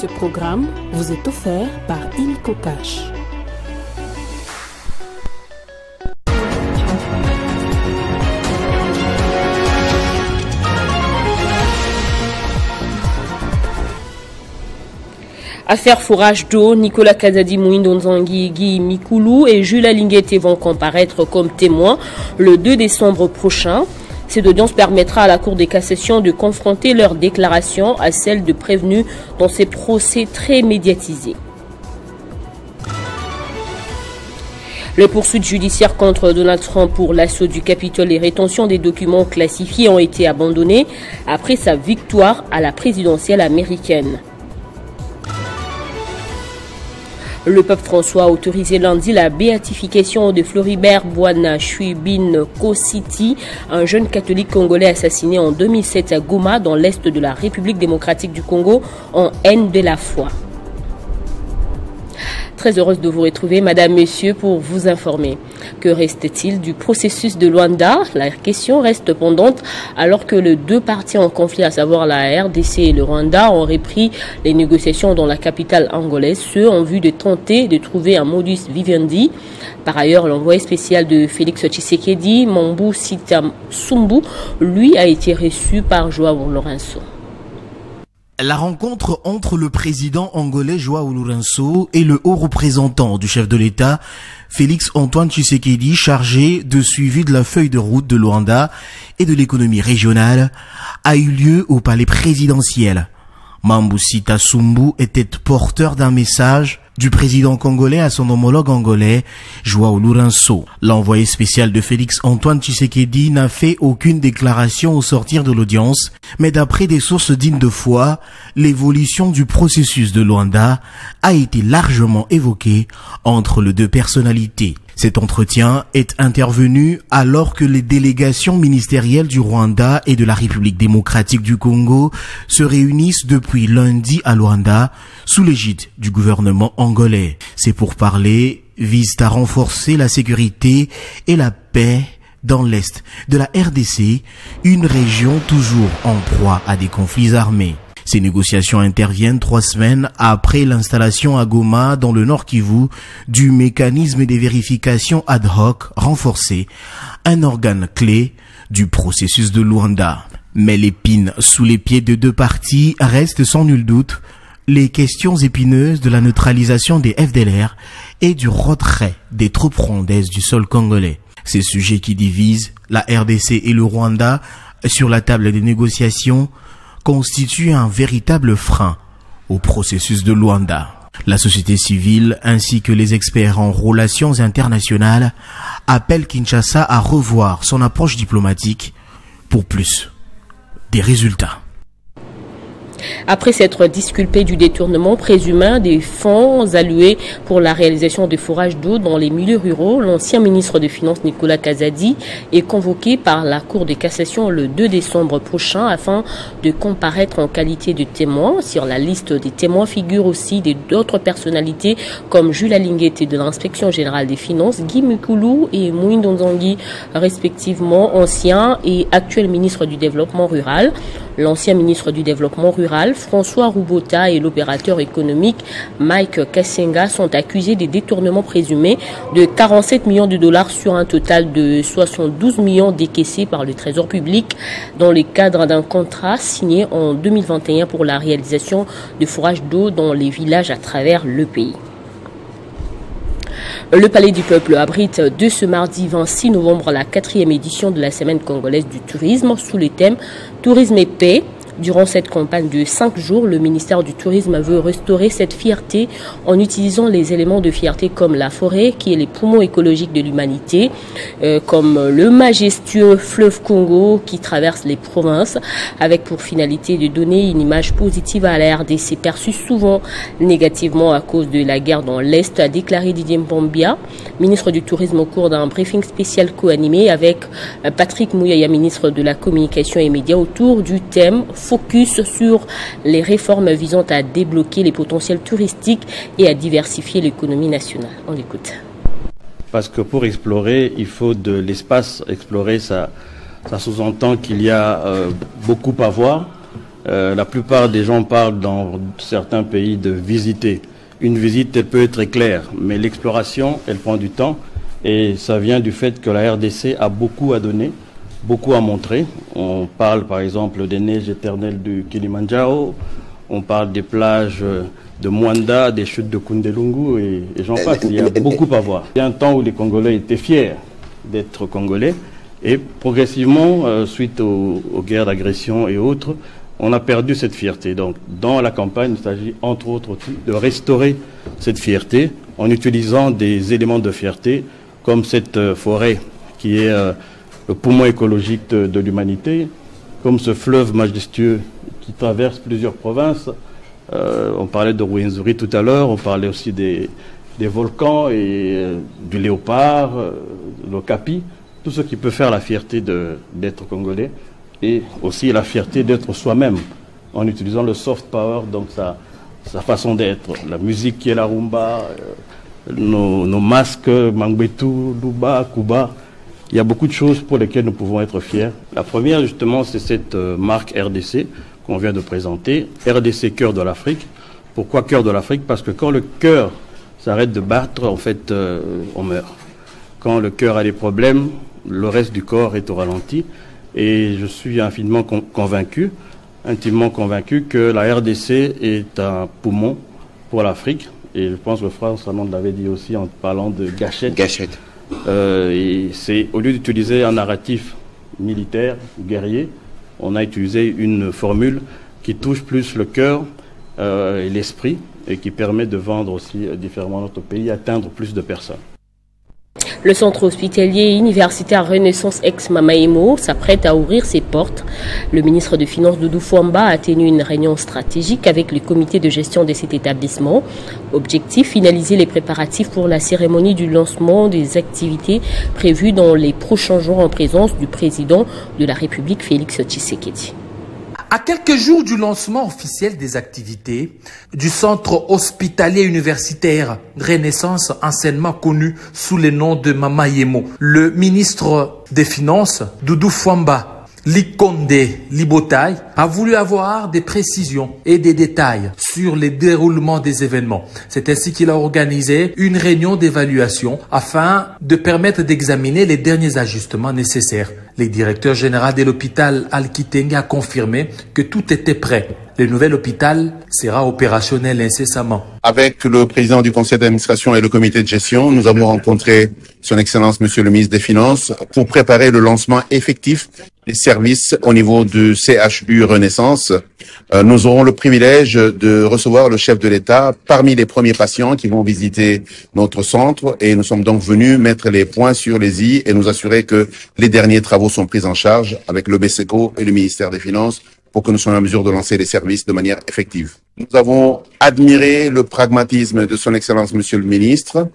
Ce programme vous est offert par Illico Cash. Affaire forage d'eau, Nicolas Kazadi, Mouindo Nzangi, Guy Mikoulou et Jules Alinguete vont comparaître comme témoins le 2 décembre prochain. Cette audience permettra à la Cour de cassation de confronter leurs déclarations à celles de prévenus dans ces procès très médiatisés. Les poursuites judiciaires contre Donald Trump pour l'assaut du Capitole et rétention des documents classifiés ont été abandonnées après sa victoire à la présidentielle américaine. Le pape François a autorisé lundi la béatification de Floribert Bwana Chuibin Kositi, un jeune catholique congolais assassiné en 2007 à Goma, dans l'est de la République démocratique du Congo, en haine de la foi. Très heureuse de vous retrouver, madame, monsieur, pour vous informer. Que reste-t-il du processus de Luanda? La question reste pendante alors que les deux parties en conflit, à savoir la RDC et le Rwanda, ont repris les négociations dans la capitale angolaise, ce en vue de tenter de trouver un modus vivendi. Par ailleurs, l'envoyé spécial de Félix Tshisekedi, Mambu Sita Sumbu, lui a été reçu par Joao Lourenço. La rencontre entre le président angolais Joao Lourenço et le haut représentant du chef de l'État, Félix Antoine Tshisekedi, chargé de suivi de la feuille de route de Luanda et de l'économie régionale, a eu lieu au palais présidentiel. Mambu Sita Sumbu était porteur d'un message du président congolais à son homologue angolais, Joao Lourenço. L'envoyé spécial de Félix Antoine Tshisekedi n'a fait aucune déclaration au sortir de l'audience, mais d'après des sources dignes de foi, l'évolution du processus de Luanda a été largement évoquée entre les deux personnalités. Cet entretien est intervenu alors que les délégations ministérielles du Rwanda et de la République démocratique du Congo se réunissent depuis lundi à Luanda sous l'égide du gouvernement angolais. Ces pourparlers visent à renforcer la sécurité et la paix dans l'est de la RDC, une région toujours en proie à des conflits armés. Ces négociations interviennent 3 semaines après l'installation à Goma, dans le Nord Kivu, du mécanisme des vérifications ad hoc renforcé, un organe clé du processus de Luanda. Mais l'épine sous les pieds de deux parties reste sans nul doute les questions épineuses de la neutralisation des FDLR et du retrait des troupes rwandaises du sol congolais. Ces sujets qui divisent la RDC et le Rwanda sur la table des négociations constitue un véritable frein au processus de Luanda. La société civile ainsi que les experts en relations internationales appellent Kinshasa à revoir son approche diplomatique pour plus des résultats. Après s'être disculpé du détournement présumé des fonds alloués pour la réalisation de forages d'eau dans les milieux ruraux, l'ancien ministre des Finances Nicolas Kazadi est convoqué par la Cour de cassation le 2 décembre prochain afin de comparaître en qualité de témoin. Sur la liste des témoins figurent aussi d'autres personnalités comme Jules Alinguete de l'Inspection générale des finances, Guy Mikoulou et Mouindo Nzangi, respectivement ancien et actuel ministre du Développement rural. L'ancien ministre du Développement rural, François Roubota, et l'opérateur économique Mike Kassenga sont accusés des détournements présumés de 47 millions de dollars sur un total de 72 millions décaissés par le Trésor public dans le cadre d'un contrat signé en 2021 pour la réalisation de forages d'eau dans les villages à travers le pays. Le Palais du Peuple abrite de ce mardi 26 novembre la 4e édition de la Semaine congolaise du tourisme sous le thème Tourisme et paix. Durant cette campagne de 5 jours, le ministère du Tourisme veut restaurer cette fierté en utilisant les éléments de fierté comme la forêt, qui est les poumons écologiques de l'humanité, comme le majestueux fleuve Congo qui traverse les provinces, avec pour finalité de donner une image positive à la RDC perçue souvent négativement à cause de la guerre dans l'Est, a déclaré Didier Mbambia, ministre du Tourisme, au cours d'un briefing spécial co-animé avec Patrick Mouyaya, ministre de la Communication et Médias, autour du thème focus sur les réformes visant à débloquer les potentiels touristiques et à diversifier l'économie nationale. On l'écoute. Parce que pour explorer, il faut de l'espace. Explorer, ça sous-entend qu'il y a beaucoup à voir. La plupart des gens parlent dans certains pays de visiter. Une visite, elle peut être éclair, mais l'exploration, elle prend du temps. Et ça vient du fait que la RDC a beaucoup à donner, beaucoup à montrer. On parle par exemple des neiges éternelles du Kilimandjaro, on parle des plages de Mwanda, des chutes de Kundelungu et j'en passe. Il y a beaucoup à voir. Il y a un temps où les Congolais étaient fiers d'être Congolais et progressivement, suite aux guerres d'agression et autres, on a perdu cette fierté. Donc dans la campagne, il s'agit entre autres de restaurer cette fierté en utilisant des éléments de fierté comme cette forêt qui est le poumon écologique de l'humanité, comme ce fleuve majestueux qui traverse plusieurs provinces. On parlait de Rwenzori tout à l'heure, on parlait aussi des volcans et du léopard, l'Okapi, tout ce qui peut faire la fierté d'être congolais et aussi la fierté d'être soi-même en utilisant le soft power, donc sa façon d'être, la musique qui est la rumba, nos masques, Mangbetu, Luba, Kuba. Il y a beaucoup de choses pour lesquelles nous pouvons être fiers. La première, justement, c'est cette marque RDC qu'on vient de présenter. RDC, cœur de l'Afrique. Pourquoi cœur de l'Afrique? Parce que quand le cœur s'arrête de battre, en fait, on meurt. Quand le cœur a des problèmes, le reste du corps est au ralenti. Et je suis intimement convaincu que la RDC est un poumon pour l'Afrique. Et je pense que François Hollande l'avait dit aussi en parlant de gâchette. Gâchette. Et c'est, au lieu d'utiliser un narratif militaire, guerrier, on a utilisé une formule qui touche plus le cœur et l'esprit et qui permet de vendre aussi différemment notre pays, atteindre plus de personnes. Le centre hospitalier universitaire Renaissance ex-Mamaemo s'apprête à ouvrir ses portes. Le ministre des Finances Doudou Fwamba a tenu une réunion stratégique avec le comité de gestion de cet établissement. Objectif, finaliser les préparatifs pour la cérémonie du lancement des activités prévues dans les prochains jours en présence du président de la République, Félix Tshisekedi. À quelques jours du lancement officiel des activités du centre hospitalier universitaire Renaissance, anciennement connu sous le nom de Mamaemo, le ministre des Finances, Doudou Fwamba Likonde Libotaï, a voulu avoir des précisions et des détails sur le déroulement des événements. C'est ainsi qu'il a organisé une réunion d'évaluation afin de permettre d'examiner les derniers ajustements nécessaires. Le directeur général de l'hôpital Al-Kitenge a confirmé que tout était prêt. Le nouvel hôpital sera opérationnel incessamment. Avec le président du conseil d'administration et le comité de gestion, nous avons rencontré son Excellence Monsieur le ministre des Finances pour préparer le lancement effectif des services au niveau du CHU Renaissance. Nous aurons le privilège de recevoir le chef de l'État parmi les premiers patients qui vont visiter notre centre et nous sommes donc venus mettre les points sur les i et nous assurer que les derniers travaux sont pris en charge avec le BCECO et le ministère des Finances pour que nous soyons en mesure de lancer les services de manière effective. Nous avons admiré le pragmatisme de son Excellence Monsieur le Ministre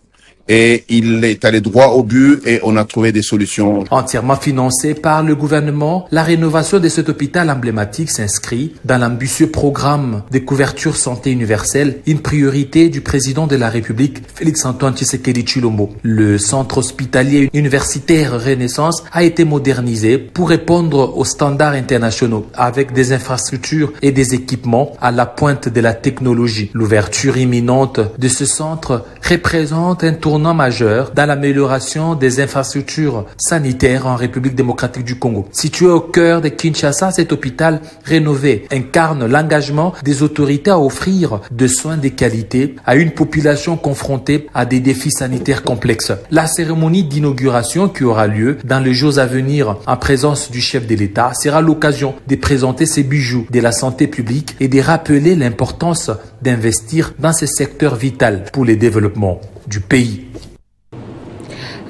et il est allé droit au but et on a trouvé des solutions. Entièrement financé par le gouvernement, la rénovation de cet hôpital emblématique s'inscrit dans l'ambitieux programme de couverture santé universelle, une priorité du président de la République, Félix-Antoine Tshisekedi Tshilombo. Le centre hospitalier universitaire Renaissance a été modernisé pour répondre aux standards internationaux avec des infrastructures et des équipements à la pointe de la technologie. L'ouverture imminente de ce centre représente un tournant majeur dans l'amélioration des infrastructures sanitaires en République démocratique du Congo. Situé au cœur de Kinshasa, cet hôpital rénové incarne l'engagement des autorités à offrir de soins de qualité à une population confrontée à des défis sanitaires complexes. La cérémonie d'inauguration qui aura lieu dans les jours à venir en présence du chef de l'État sera l'occasion de présenter ces bijoux de la santé publique et de rappeler l'importance d'investir dans ce secteur vital pour le développement du pays.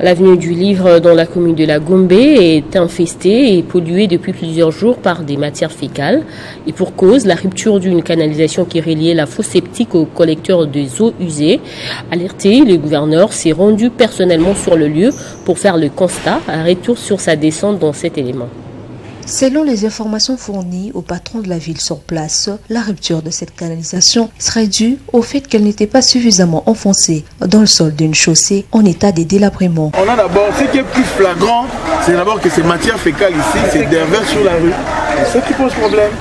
L'avenue du Livre dans la commune de la Gombe est infestée et polluée depuis plusieurs jours par des matières fécales. Et pour cause, la rupture d'une canalisation qui reliait la fosse septique au collecteur des eaux usées. Alerté, le gouverneur s'est rendu personnellement sur le lieu pour faire le constat, un retour sur sa descente dans cet élément. Selon les informations fournies au patron de la ville sur place, la rupture de cette canalisation serait due au fait qu'elle n'était pas suffisamment enfoncée dans le sol d'une chaussée en état de délabrement. On a d'abord, ce qui est plus flagrant, c'est d'abord que ces matières fécales ici, c'est déversées sur la rue. C'est ce qui pose problème.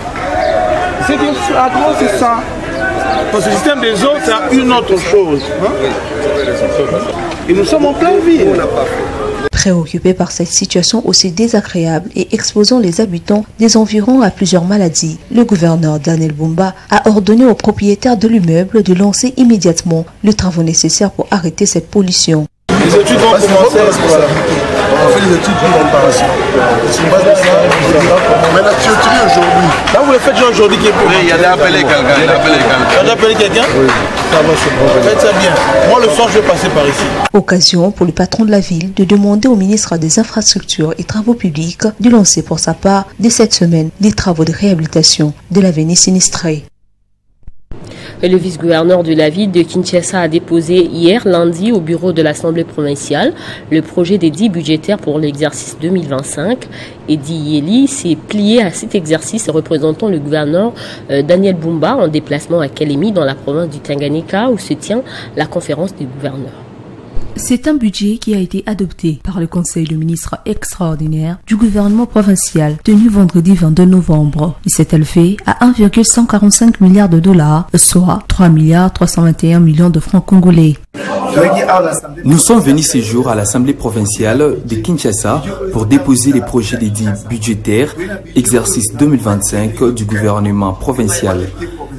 Ce qui est flagrant, c'est ça. Parce que le système des autres, c'est une autre chose. Et nous sommes en pleine ville. Préoccupé par cette situation aussi désagréable et exposant les habitants des environs à plusieurs maladies, le gouverneur Daniel Bumba a ordonné aux propriétaires de l'immeuble de lancer immédiatement les travaux nécessaires pour arrêter cette pollution. Les études vont commencer. On fait les études pour l'opération. Mais là, tu es aujourd'hui. Là, vous le faites aujourd'hui qui est pour. Il y a appelé quelqu'un. Il a appelé quelqu'un. Oui. Ça va, c'est bon. Faites ça bien. Moi, le soir, je vais passer par ici. Occasion pour le patron de la ville de demander au ministre des Infrastructures et Travaux Publics de lancer pour sa part, dès cette semaine, des travaux de réhabilitation de l'avenue sinistrée. Le vice-gouverneur de la ville de Kinshasa a déposé hier lundi au bureau de l'Assemblée provinciale le projet des 10 budgétaires pour l'exercice 2025. Eddie Yeli s'est plié à cet exercice représentant le gouverneur Daniel Bumba en déplacement à Kalemi dans la province du Tanganyika où se tient la conférence des gouverneurs. C'est un budget qui a été adopté par le Conseil de ministres extraordinaire du gouvernement provincial tenu vendredi 22 novembre. Il s'est élevé à 1,145 milliards de dollars, soit 3,321 milliards de francs congolais. Nous sommes venus ce jour à l'Assemblée provinciale de Kinshasa pour déposer les projets des 10 budgétaires exercice 2025 du gouvernement provincial,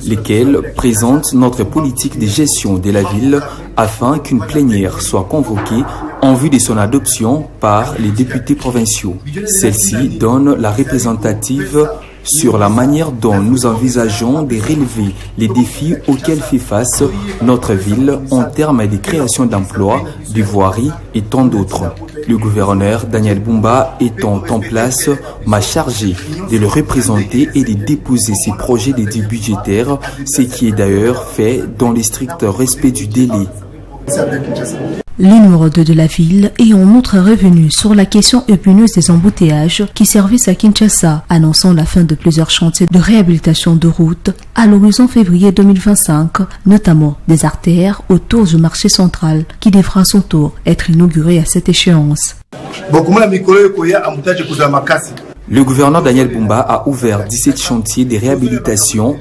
lesquels présentent notre politique de gestion de la ville afin qu'une plénière soit convoquée en vue de son adoption par les députés provinciaux. Celle-ci donne la représentative sur la manière dont nous envisageons de relever les défis auxquels fait face notre ville en termes de création d'emplois, de voirie et tant d'autres. Le gouverneur Daniel Bumba étant en place m'a chargé de le représenter et de déposer ses projets de dits budgétaires, ce qui est d'ailleurs fait dans le strict respect du délai. Le numéro 2 de la ville est en outre revenu sur la question épineuse des embouteillages qui servissent à Kinshasa, annonçant la fin de plusieurs chantiers de réhabilitation de routes à l'horizon février 2025, notamment des artères autour du marché central qui devra à son tour être inauguré à cette échéance. Le gouverneur Daniel Bumba a ouvert 17 chantiers de réhabilitation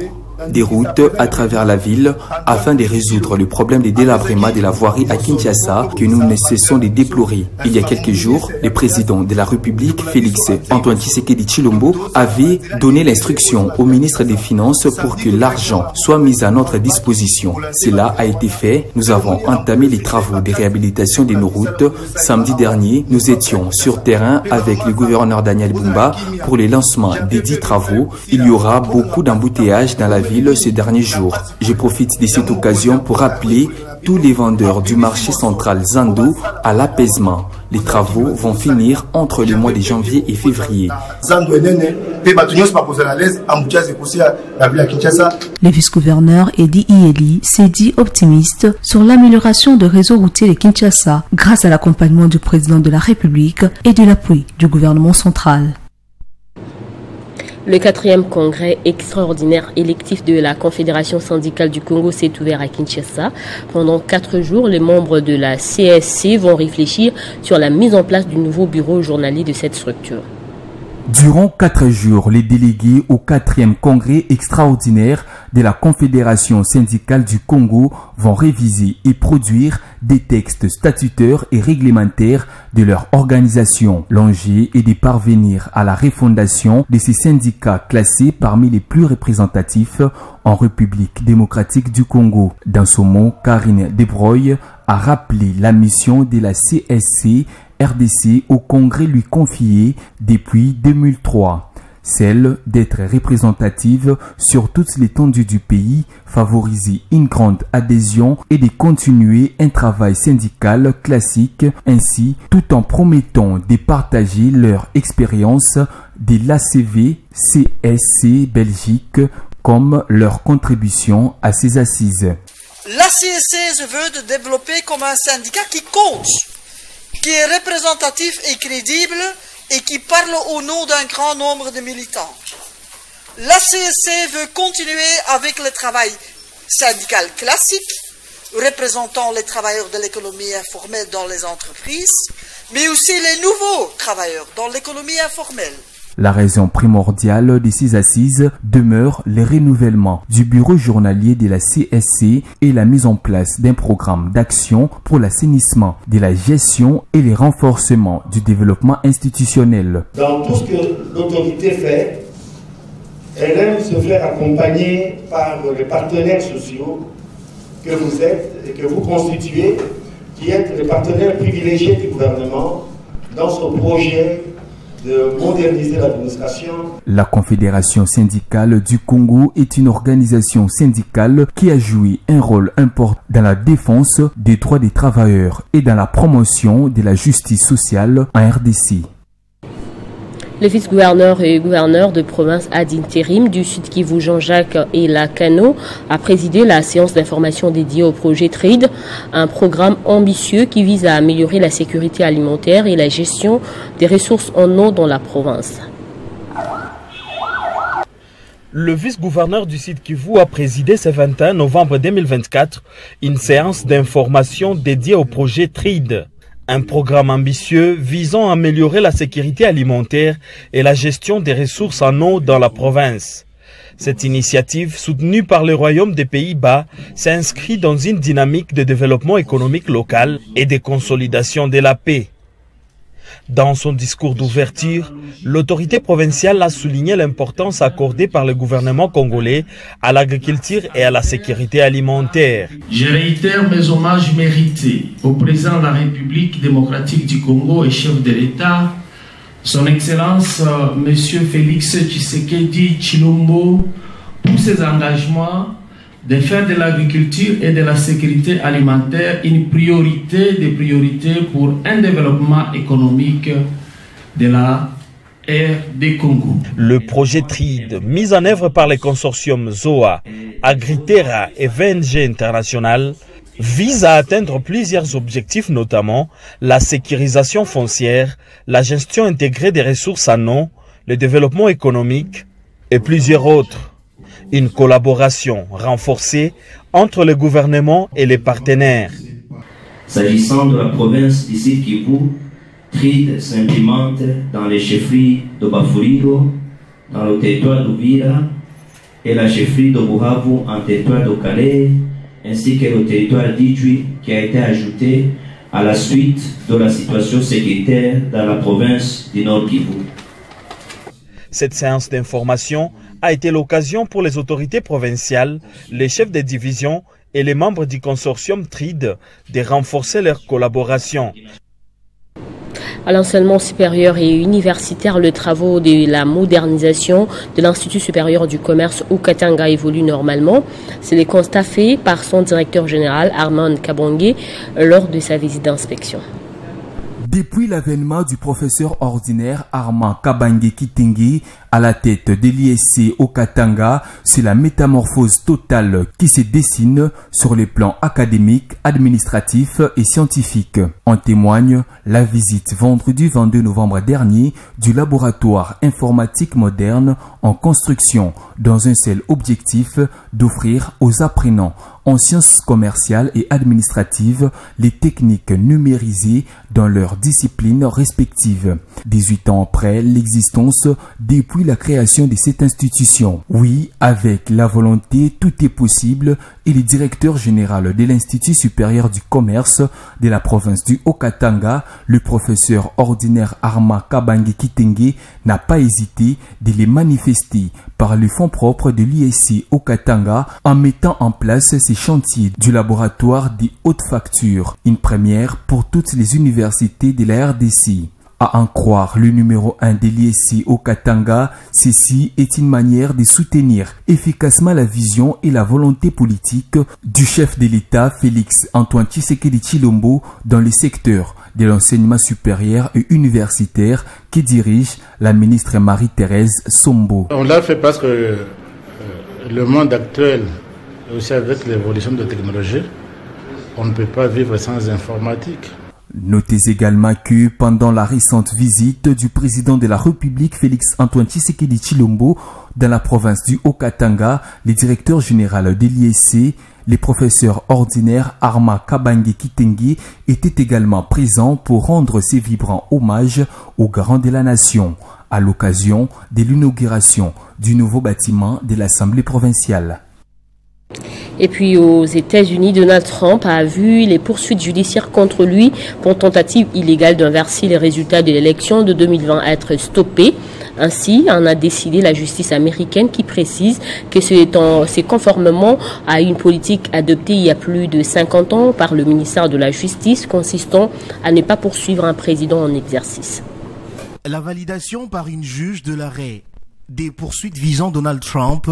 des routes à travers la ville afin de résoudre le problème des délabrements de la voirie à Kinshasa que nous ne cessons de déplorer. Il y a quelques jours, le président de la République, Félix Antoine Tshisekedi Tshilombo, avait donné l'instruction au ministre des Finances pour que l'argent soit mis à notre disposition. Cela a été fait. Nous avons entamé les travaux de réhabilitation de nos routes. Samedi dernier, nous étions sur terrain avec le gouverneur Daniel Bumba pour le lancement des 10 travaux. Il y aura beaucoup d'embouteillages dans la ville ces derniers jours. Je profite de cette occasion pour appeler tous les vendeurs du marché central Zando à l'apaisement. Les travaux vont finir entre les mois de janvier et février. Le vice-gouverneur Eddie Yeli s'est dit optimiste sur l'amélioration du réseau routier de Kinshasa grâce à l'accompagnement du président de la République et de l'appui du gouvernement central. Le 4e congrès extraordinaire électif de la Confédération syndicale du Congo s'est ouvert à Kinshasa. Pendant 4 jours, les membres de la CSC vont réfléchir sur la mise en place du nouveau bureau journalier de cette structure. Durant 4 jours, les délégués au 4e congrès extraordinaire de la Confédération syndicale du Congo vont réviser et produire des textes statutaires et réglementaires de leur organisation. L'enjeu est de parvenir à la refondation de ces syndicats classés parmi les plus représentatifs en République démocratique du Congo. Dans ce mot, Karine Debreuil a rappelé la mission de la CSC RDC au Congrès lui confié depuis 2003, celle d'être représentative sur toute l'étendue du pays, favoriser une grande adhésion et de continuer un travail syndical classique, ainsi tout en promettant de partager leur expérience de l'ACV CSC Belgique comme leur contribution à ces assises. La CSC se veut de développer comme un syndicat qui compte, qui est représentatif et crédible et qui parle au nom d'un grand nombre de militants. La CSC veut continuer avec le travail syndical classique, représentant les travailleurs de l'économie informelle dans les entreprises, mais aussi les nouveaux travailleurs dans l'économie informelle. La raison primordiale de ces assises demeure le renouvellement du bureau journalier de la CSC et la mise en place d'un programme d'action pour l'assainissement de la gestion et le renforcement du développement institutionnel. Dans tout ce que l'autorité fait, elle aime se faire accompagner par les partenaires sociaux que vous êtes et que vous constituez, qui êtes les partenaires privilégiés du gouvernement dans ce projet de moderniser l'administration. La Confédération syndicale du Congo est une organisation syndicale qui a joué un rôle important dans la défense des droits des travailleurs et dans la promotion de la justice sociale en RDC. Le vice-gouverneur et gouverneur de province ad intérim du Sud Kivu, Jean-Jacques Elakano, a présidé la séance d'information dédiée au projet TRID, un programme ambitieux qui vise à améliorer la sécurité alimentaire et la gestion des ressources en eau dans la province. Le vice-gouverneur du Sud Kivu a présidé ce 21 novembre 2024 une séance d'information dédiée au projet TRID. Un programme ambitieux visant à améliorer la sécurité alimentaire et la gestion des ressources en eau dans la province. Cette initiative, soutenue par le Royaume des Pays-Bas, s'inscrit dans une dynamique de développement économique local et de consolidation de la paix. Dans son discours d'ouverture, l'autorité provinciale a souligné l'importance accordée par le gouvernement congolais à l'agriculture et à la sécurité alimentaire. Je réitère mes hommages mérités au président de la République démocratique du Congo et chef de l'État, son Excellence M. Félix Tshisekedi Tshilombo, pour ses engagements de faire de l'agriculture et de la sécurité alimentaire une priorité des priorités pour un développement économique de la RD Congo. Le projet TRID, mis en œuvre par les consortiums ZOA, Agritera et VNG International, vise à atteindre plusieurs objectifs, notamment la sécurisation foncière, la gestion intégrée des ressources en eau, le développement économique et plusieurs autres. Une collaboration renforcée entre le gouvernement et les partenaires. S'agissant de la province du Sud Kivu, TRID s'implémente dans les chefferies de Bafuliro, dans le territoire d'Uvira et la chefferie de Buhavu en territoire de Calais, ainsi que le territoire d'Idjui qui a été ajouté à la suite de la situation sécuritaire dans la province du Nord Kivu. Cette séance d'information a été l'occasion pour les autorités provinciales, les chefs des divisions et les membres du consortium TRID de renforcer leur collaboration. À l'enseignement supérieur et universitaire, les travaux de la modernisation de l'Institut supérieur du commerce au Katanga évoluent normalement. C'est le constat fait par son directeur général Armand Kabongue lors de sa visite d'inspection. Depuis l'avènement du professeur ordinaire Armand Kabange Kitenge à la tête de l'ISC au Katanga, c'est la métamorphose totale qui se dessine sur les plans académiques, administratifs et scientifiques. En témoigne la visite vendredi 22 novembre dernier du laboratoire informatique moderne en construction dans un seul objectif d'offrir aux apprenants en sciences commerciales et administratives les techniques numérisées dans leurs disciplines respectives. 18 ans après l'existence, depuis la création de cette institution. Oui, avec la volonté, tout est possible et le directeur général de l'Institut supérieur du commerce de la province du Haut-Katanga, le professeur ordinaire Armand Kabange Kitenge, n'a pas hésité de les manifester par le fonds propre de l'ISC au Katanga en mettant en place ces chantiers du laboratoire des hautes factures, une première pour toutes les universités de la RDC. À en croire le numéro 1 de l'ISC au Katanga, ceci est une manière de soutenir efficacement la vision et la volonté politique du chef de l'État Félix Antoine Tshisekedi Tshilombo dans le secteur de l'enseignement supérieur et universitaire qui dirige la ministre Marie-Thérèse Sombo. On l'a fait parce que le monde actuel, aussi avec l'évolution de la technologie, on ne peut pas vivre sans informatique. Notez également que pendant la récente visite du président de la République Félix Antoine Tshisekedi Tshilombo dans la province du Haut-Katanga, le directeur général de l'ISC, les professeurs ordinaires Armand Kabange Kitenge étaient également présents pour rendre ses vibrants hommages aux garants de la nation. à l'occasion de l'inauguration du nouveau bâtiment de l'Assemblée provinciale. Et puis aux États-Unis, Donald Trump a vu les poursuites judiciaires contre lui pour tentative illégale d'inverser les résultats de l'élection de 2020 être stoppées. Ainsi, en a décidé la justice américaine qui précise que c'est conformément à une politique adoptée il y a plus de 50 ans par le ministère de la Justice consistant à ne pas poursuivre un président en exercice. La validation par une juge de l'arrêt des poursuites visant Donald Trump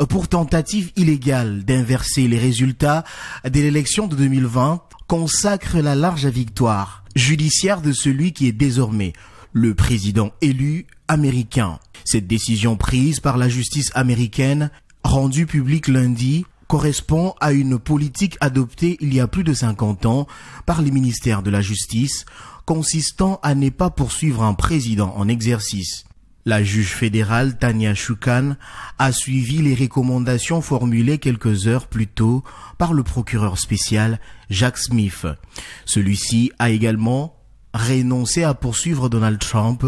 pour tentative illégale d'inverser les résultats de l'élection de 2020 consacre la large victoire judiciaire de celui qui est désormais le président élu américain. Cette décision prise par la justice américaine, rendue publique lundi, correspond à une politique adoptée il y a plus de 50 ans par les ministères de la Justice, consistant à ne pas poursuivre un président en exercice. La juge fédérale Tanya Chutkan a suivi les recommandations formulées quelques heures plus tôt par le procureur spécial Jack Smith. Celui-ci a également renoncé à poursuivre Donald Trump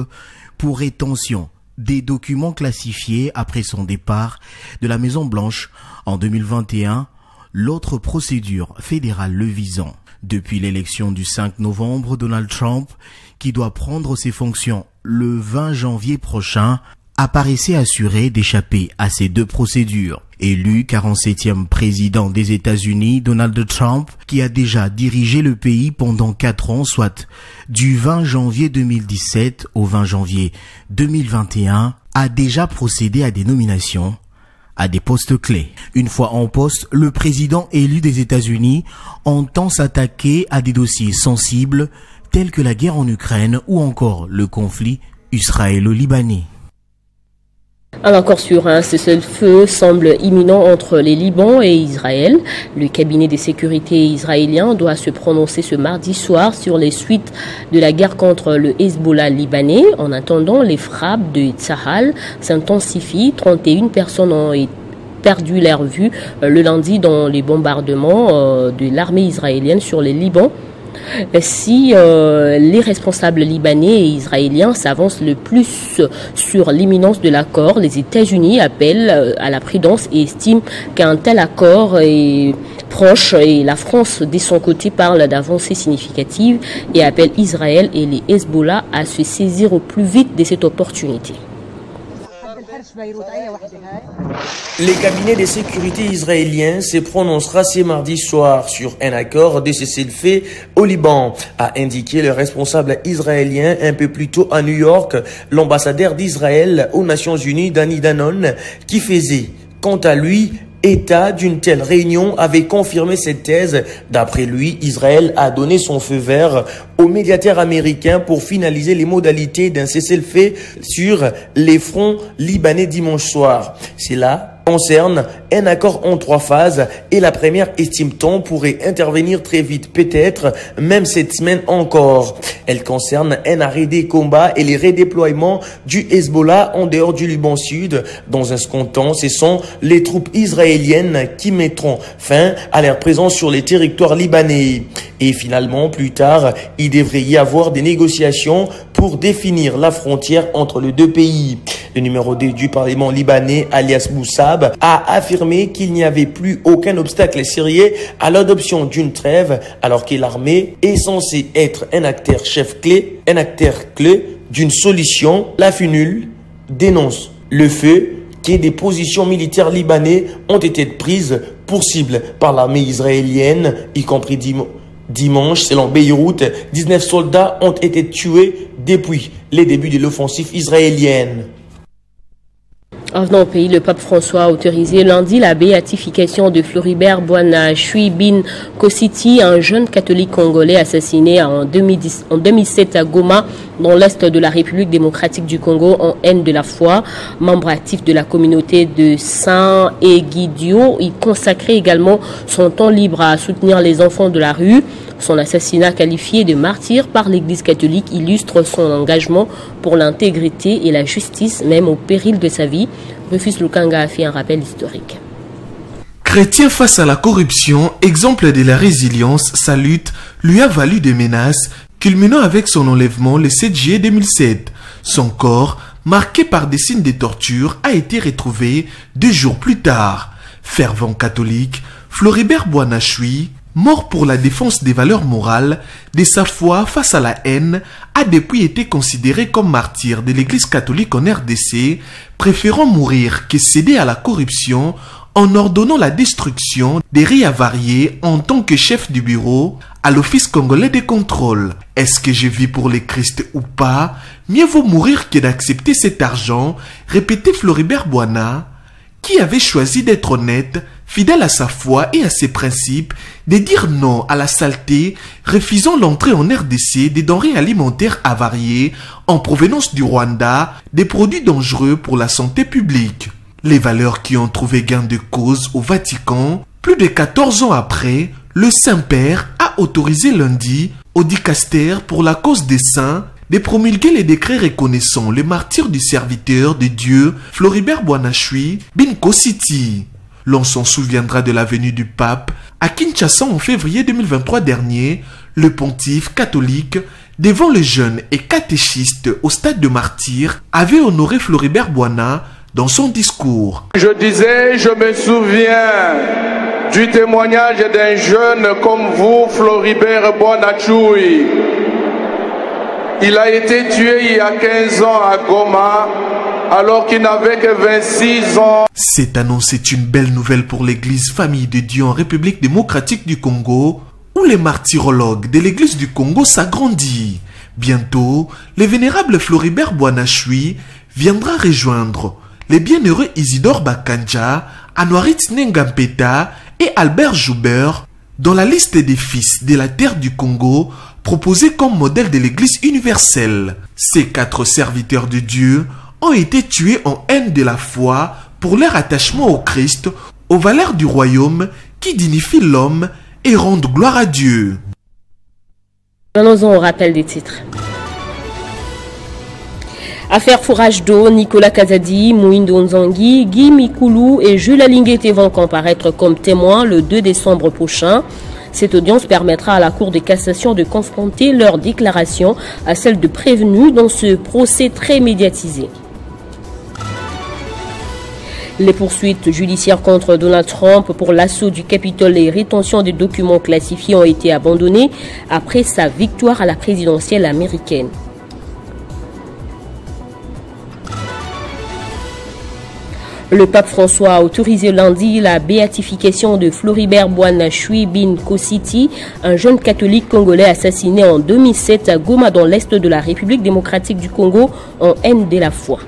pour rétention des documents classifiés après son départ de la Maison-Blanche en 2021, l'autre procédure fédérale le visant. Depuis l'élection du 5 novembre, Donald Trump, qui doit prendre ses fonctions le 20 janvier prochain, apparaissait assuré d'échapper à ces deux procédures. Élu 47e président des États-Unis, Donald Trump, qui a déjà dirigé le pays pendant 4 ans, soit du 20 janvier 2017 au 20 janvier 2021, a déjà procédé à des nominations à des postes clés. Une fois en poste, le président élu des États-Unis entend s'attaquer à des dossiers sensibles tels que la guerre en Ukraine ou encore le conflit israélo-libanais. Un accord sur un cessez-le-feu semble imminent entre les Liban et Israël. Le cabinet de sécurité israélien doit se prononcer ce mardi soir sur les suites de la guerre contre le Hezbollah libanais. En attendant, les frappes de Tzahal s'intensifient. 31 personnes ont perdu leur vue le lundi dans les bombardements de l'armée israélienne sur les Liban. Si les responsables libanais et israéliens s'avancent le plus sur l'imminence de l'accord, les États-Unis appellent à la prudence et estiment qu'un tel accord est proche, et la France, de son côté, parle d'avancées significatives et appelle Israël et les Hezbollah à se saisir au plus vite de cette opportunité. Les cabinets de sécurité israéliens se prononcera ce mardi soir sur un accord de cessez-le-feu au Liban, a indiqué le responsable israélien un peu plus tôt à New York, l'ambassadeur d'Israël aux Nations Unies, Danny Danon, qui faisait, quant à lui, état d'une telle réunion, avait confirmé cette thèse. D'après lui, Israël a donné son feu vert au médiateur américain pour finaliser les modalités d'un cessez-le-feu sur les fronts libanais dimanche soir. Cela concerne un accord en 3 phases et la première, estime-t-on, pourrait intervenir très vite, peut-être même cette semaine encore. Elle concerne un arrêt des combats et les redéploiements du Hezbollah en dehors du Liban Sud. Dans un second temps, ce sont les troupes israéliennes qui mettront fin à leur présence sur les territoires libanais. Et finalement, plus tard, il devrait y avoir des négociations pour définir la frontière entre les deux pays. Le numéro 2 du Parlement libanais, Alias Boussab, a affirmé qu'il n'y avait plus aucun obstacle sérieux à l'adoption d'une trêve, alors que l'armée est censée être un acteur clé d'une solution. La FUNUL dénonce le fait que des positions militaires libanais ont été prises pour cible par l'armée israélienne, y compris dimanche, selon Beyrouth, 19 soldats ont été tués depuis les débuts de l'offensive israélienne. Revenant au pays, le pape François a autorisé lundi la béatification de Floribert Boana-Chui Bin Kositi, un jeune catholique congolais assassiné en 2007 à Goma, dans l'est de la République démocratique du Congo, en haine de la foi. Membre actif de la communauté de Saint-Egidio, il consacrait également son temps libre à soutenir les enfants de la rue. Son assassinat, qualifié de martyr par l'Église catholique, illustre son engagement pour l'intégrité et la justice, même au péril de sa vie. Rufus Lukanga a fait un rappel historique. Chrétien face à la corruption, exemple de la résilience, sa lutte lui a valu des menaces, culminant avec son enlèvement le 7 juillet 2007. Son corps, marqué par des signes de torture, a été retrouvé 2 jours plus tard. Fervent catholique, Floribert Boanachui, mort pour la défense des valeurs morales, de sa foi face à la haine, a depuis été considéré comme martyr de l'Église catholique en RDC, préférant mourir que céder à la corruption en ordonnant la destruction des riz avariés en tant que chef du bureau à l'Office congolais de contrôle. Est-ce que je vis pour le Christ ou pas? Mieux vaut mourir que d'accepter cet argent, répétait Floribert Boana, qui avait choisi d'être honnête, fidèle à sa foi et à ses principes, de dire non à la saleté, refusant l'entrée en RDC des denrées alimentaires avariées en provenance du Rwanda, des produits dangereux pour la santé publique. Les valeurs qui ont trouvé gain de cause au Vatican, plus de 14 ans après, le Saint-Père a autorisé lundi au dicaster pour la cause des saints de promulguer les décrets reconnaissant le martyr du serviteur de Dieu Floribert Boanachui Binko City. L'on s'en souviendra de la venue du pape à Kinshasa en février 2023 dernier, le pontife catholique, devant les jeunes et catéchistes au stade de martyr, avait honoré Floribert Boana dans son discours. Je disais, je me souviens du témoignage d'un jeune comme vous, Floribert Boanachui. Il a été tué il y a 15 ans à Goma, alors qu'il n'avait que 26 ans. Cette annonce est une belle nouvelle pour l'église Famille de Dieu en République démocratique du Congo, où les martyrologues de l'église du Congo s'agrandissent. Bientôt, le vénérable Floribert Boanachui viendra rejoindre les bienheureux Isidore Bakanja, Anouarit Nengampeta et Albert Joubert dans la liste des fils de la terre du Congo proposés comme modèle de l'église universelle. Ces 4 serviteurs de Dieu ont été tués en haine de la foi pour leur attachement au Christ, aux valeurs du royaume qui dignifient l'homme et rendent gloire à Dieu. Allons-en au rappel des titres. Affaire fourrage d'eau, Nicolas Kazadi, Mouindo Nzangi, Guy Mikoulou et Jules Alinguete vont comparaître comme témoins le 2 décembre prochain. Cette audience permettra à la Cour de cassation de confronter leurs déclarations à celles de prévenus dans ce procès très médiatisé. Les poursuites judiciaires contre Donald Trump pour l'assaut du Capitole et rétention des documents classifiés ont été abandonnées après sa victoire à la présidentielle américaine. Le pape François a autorisé lundi la béatification de Floribert Boanachui Binko City, un jeune catholique congolais assassiné en 2007 à Goma dans l'est de la République démocratique du Congo en haine de la foi.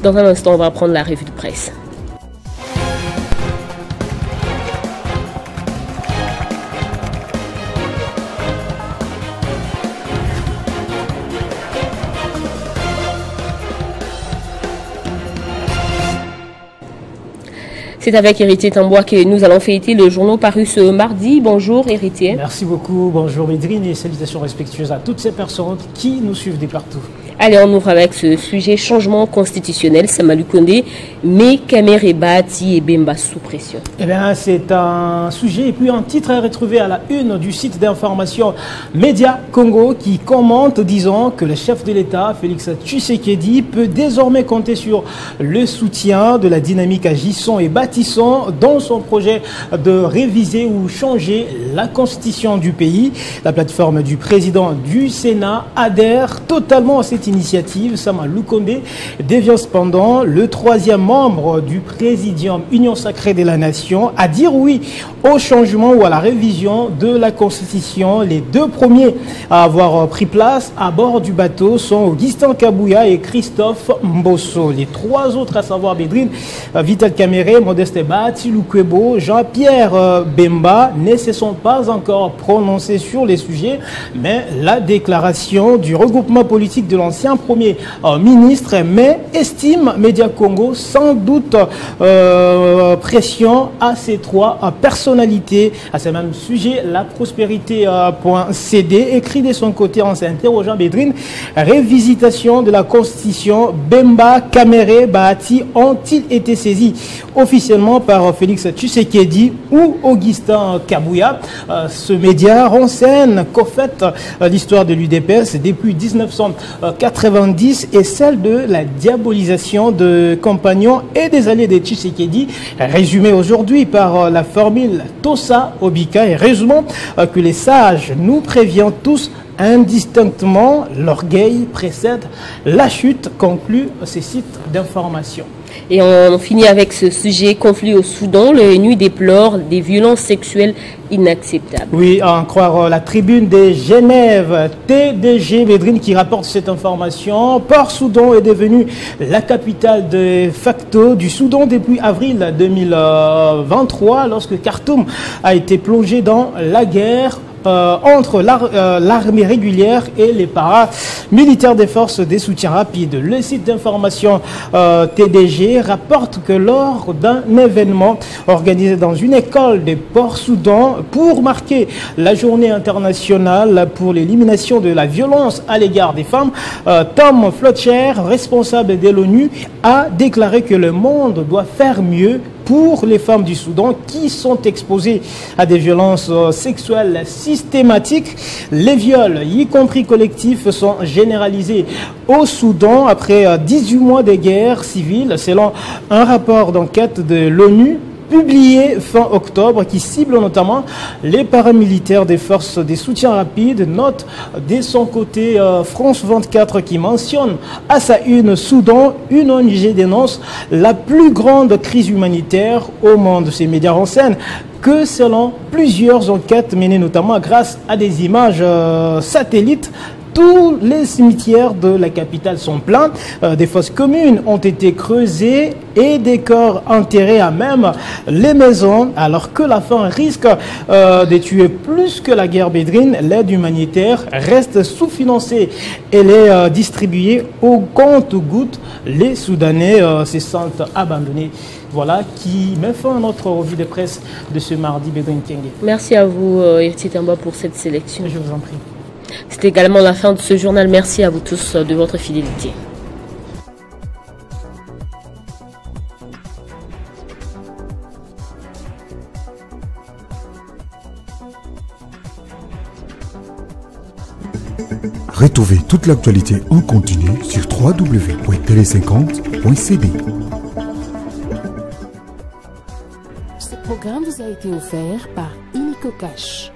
Dans un instant, on va prendre la revue de presse. C'est avec Héritier Tambois que nous allons fêter le journal paru ce mardi. Bonjour Héritier. Merci beaucoup. Bonjour Médrine et salutations respectueuses à toutes ces personnes qui nous suivent de partout. Allez, on ouvre avec ce sujet changement constitutionnel. Samalou Kondé, mais Kamere Bati et Bemba sous pression. Eh bien, c'est un sujet et puis un titre à retrouver à la une du site d'information Média Congo qui commente disant que le chef de l'État, Félix Tshisekedi, peut désormais compter sur le soutien de la dynamique agissant et bâtissant dans son projet de réviser ou changer la constitution du pays. La plateforme du président du Sénat adhère totalement à cette initiative. Samalou Kondé devient cependant le 3e membre du Présidium Union Sacrée de la Nation à dire oui au changement ou à la révision de la Constitution. Les 2 premiers à avoir pris place à bord du bateau sont Augustin Kabouya et Christophe Mbosso. Les 3 autres, à savoir Bédrine, Vital Kamere, Modeste Bati Lukwebo, Jean-Pierre Bemba, ne se sont pas encore prononcés sur les sujets, mais la déclaration du regroupement politique de l'ancien Premier ministre, mais estime Média Congo sans doute pression à ces 3 personnalités. À ce même sujet, la prospérité.cd écrit de son côté en s'interrogeant Bédrine, révisitation de la Constitution, Bemba, Kamere, Bahati ont-ils été saisis officiellement par Félix Tshisekedi ou Augustin Kabouya? Ce média renseigne qu'au fait l'histoire de l'UDPS depuis 1980 90 et celle de la diabolisation de compagnons et des alliés de Tshisekedi, résumée aujourd'hui par la formule Tosa Obika. Et résumons que les sages nous préviennent tous indistinctement, l'orgueil précède la chute, conclut ces sites d'information. Et on finit avec ce sujet, conflit au Soudan. L'ONU déplore des violences sexuelles inacceptables. Oui, à en croire la tribune de Genève, TDG Védrine qui rapporte cette information. Port-Soudan est devenu la capitale de facto du Soudan depuis avril 2023, lorsque Khartoum a été plongé dans la guerre entre l'armée régulière et les paramilitaires des forces des soutiens rapides. Le site d'information TDG rapporte que lors d'un événement organisé dans une école de Port-Soudan pour marquer la journée internationale pour l'élimination de la violence à l'égard des femmes, Tom Fletcher, responsable de l'ONU, a déclaré que le monde doit faire mieux pour les femmes du Soudan qui sont exposées à des violences sexuelles systématiques. Les viols, y compris collectifs, sont généralisés au Soudan après 18 mois de guerre civile, selon un rapport d'enquête de l'ONU publié fin octobre qui cible notamment les paramilitaires des forces des soutiens rapides. Note de son côté France 24 qui mentionne à sa une Soudan, une ONG dénonce la plus grande crise humanitaire au monde. Ces médias renseignent que selon plusieurs enquêtes menées notamment grâce à des images satellites, tous les cimetières de la capitale sont pleins, des fosses communes ont été creusées et des corps enterrés à même les maisons, alors que la faim risque de tuer plus que la guerre bédrine. L'aide humanitaire reste sous-financée. Elle est distribuée au compte-gouttes. Les Soudanais se sentent abandonnés. Voilà qui met fin à notre revue de presse de ce mardi, Bédrine Kenge. Merci à vous, Erti Tamba, pour cette sélection. Je vous en prie. C'est également la fin de ce journal. Merci à vous tous de votre fidélité. Retrouvez toute l'actualité en continu sur www.tele50.cd. Ce programme vous a été offert par Illico Cash.